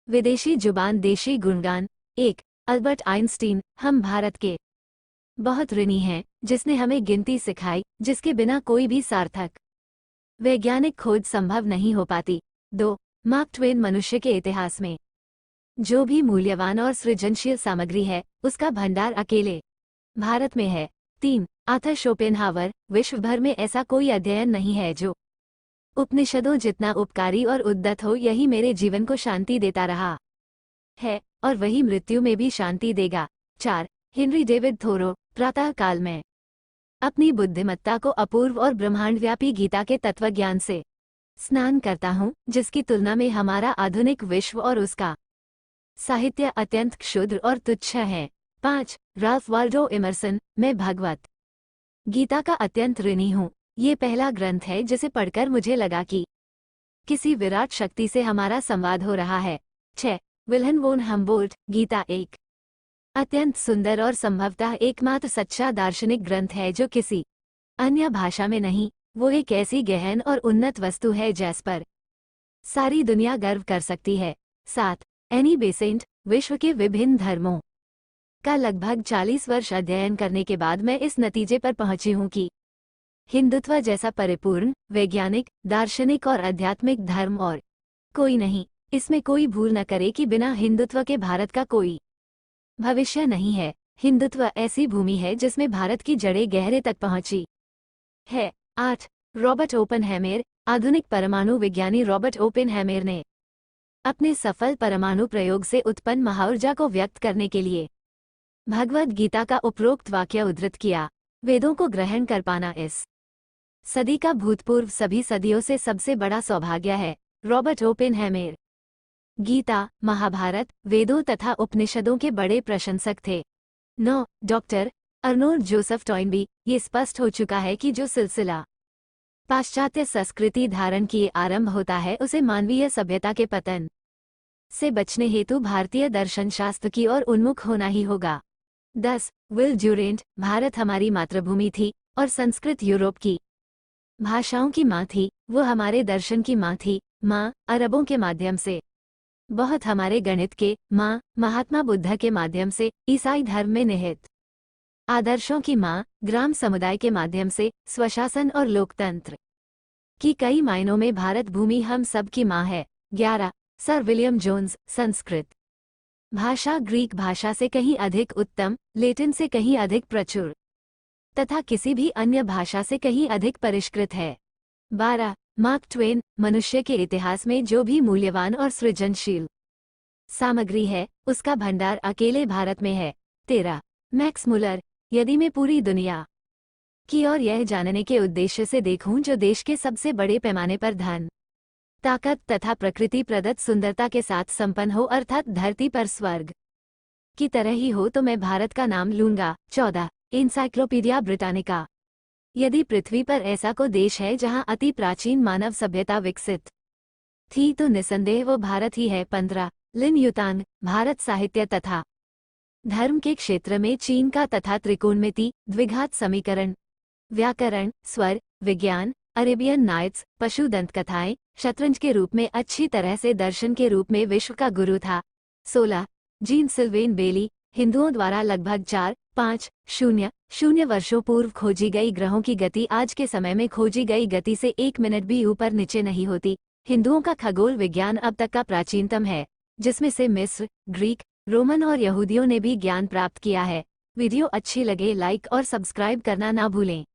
विदेशी जुबान देशी गुणगान। 1 अल्बर्ट आइंस्टीन। हम भारत के बहुत ऋणी हैं जिसने हमें गिनती सिखाई, जिसके बिना कोई भी सार्थक वैज्ञानिक खोज संभव नहीं हो पाती। 2 मार्क ट्वेन। मनुष्य के इतिहास में जो भी मूल्यवान और सृजनशील सामग्री है, उसका भंडार अकेले भारत में है। 3 आर्थर शोपेनहावर। विश्व भर में ऐसा कोई अध्ययन नहीं है जो उपनिषदों जितना उपकारी और उद्यत हो। यही मेरे जीवन को शांति देता रहा है और वही मृत्यु में भी शांति देगा। 4 हेनरी डेविड थोरो। प्रातः काल में अपनी बुद्धिमत्ता को अपूर्व और ब्रह्मांडव्यापी गीता के तत्वज्ञान से स्नान करता हूँ, जिसकी तुलना में हमारा आधुनिक विश्व और उसका साहित्य अत्यंत क्षुद्र और तुच्छ है। 5 राल्फ वाल्डो इमर्सन। मैं भगवत गीता का अत्यंत ऋणी हूँ। ये पहला ग्रंथ है जिसे पढ़कर मुझे लगा कि किसी विराट शक्ति से हमारा संवाद हो रहा है। 6 विल्हेम वोन हम्बोल्ट। गीता एक अत्यंत सुंदर और संभवतः एकमात्र सच्चा दार्शनिक ग्रंथ है जो किसी अन्य भाषा में नहीं। वो एक ऐसी गहन और उन्नत वस्तु है जिस पर सारी दुनिया गर्व कर सकती है। 7 एनी बेसेंट। विश्व के विभिन्न धर्मों का लगभग 40 वर्ष अध्ययन करने के बाद मैं इस नतीजे पर पहुंची हूं कि हिंदुत्व जैसा परिपूर्ण, वैज्ञानिक, दार्शनिक और आध्यात्मिक धर्म और कोई नहीं। इसमें कोई भूल न करे कि बिना हिंदुत्व के भारत का कोई भविष्य नहीं है। हिंदुत्व ऐसी भूमि है जिसमें भारत की जड़ें गहरे तक पहुंची है। 8 रॉबर्ट ओपेनहाइमर। आधुनिक परमाणु विज्ञानी रॉबर्ट ओपेनहाइमर ने अपने सफल परमाणु प्रयोग से उत्पन्न महाऊर्जा को व्यक्त करने के लिए भगवद गीता का उपरोक्त वाक्य उद्धृत किया। वेदों को ग्रहण कर पाना इस सदी का भूतपूर्व सभी सदियों से सबसे बड़ा सौभाग्य है। रॉबर्ट ओपेनहाइमर गीता, महाभारत, वेदों तथा उपनिषदों के बड़े प्रशंसक थे। 9 डॉक्टर अर्नोल्ड जोसेफ टॉइनबी। ये स्पष्ट हो चुका है कि जो सिलसिला पाश्चात्य संस्कृति धारण किए आरंभ होता है, उसे मानवीय सभ्यता के पतन से बचने हेतु भारतीय दर्शन शास्त्र की ओर उन्मुख होना ही होगा। 10 विल ड्यूरेंट। भारत हमारी मातृभूमि थी और संस्कृत यूरोप की भाषाओं की माँ थी। वो हमारे दर्शन की माँ थी। माँ अरबों के माध्यम से, बहुत हमारे गणित के, माँ महात्मा बुद्ध के माध्यम से, ईसाई धर्म में निहित आदर्शों की माँ ग्राम समुदाय के माध्यम से, स्वशासन और लोकतंत्र की कई मायनों में भारत भूमि हम सब की माँ है। 11 सर विलियम जोन्स। संस्कृत भाषा ग्रीक भाषा से कहीं अधिक उत्तम, लैटिन से कहीं अधिक प्रचुर तथा किसी भी अन्य भाषा से कहीं अधिक परिष्कृत है। 12 मार्क ट्वेन। मनुष्य के इतिहास में जो भी मूल्यवान और सृजनशील सामग्री है, उसका भंडार अकेले भारत में है। 13 मैक्स मुलर। यदि मैं पूरी दुनिया की और यह जानने के उद्देश्य से देखूं जो देश के सबसे बड़े पैमाने पर धन, ताकत तथा प्रकृति प्रदत्त सुंदरता के साथ संपन्न हो, अर्थात धरती पर स्वर्ग की तरह ही हो, तो मैं भारत का नाम लूंगा। 14 एनसाइक्लोपीडिया ब्रिटानिका। यदि पृथ्वी पर ऐसा कोई देश है जहां अति प्राचीन मानव सभ्यता विकसित थी, तो निसंदेह वो भारत ही है। 15 लिन युतांग। भारत साहित्य तथा धर्म के क्षेत्र में चीन का तथा त्रिकोणमिति, द्विघात समीकरण, व्याकरण, स्वर, विज्ञान, अरेबियन नाइट्स, पशु दंतकथाएं, शतरंज के रूप में अच्छी तरह से दर्शन के रूप में विश्व का गुरु था। 16 जीन सिल्वेन बेली। हिंदुओं द्वारा लगभग 4.5 वर्षों पूर्व खोजी गई ग्रहों की गति आज के समय में खोजी गई गति से 1 मिनट भी ऊपर नीचे नहीं होती। हिंदुओं का खगोल विज्ञान अब तक का प्राचीनतम है, जिसमें से मिस्र, ग्रीक, रोमन और यहूदियों ने भी ज्ञान प्राप्त किया है। वीडियो अच्छी लगे लाइक और सब्सक्राइब करना ना भूलें।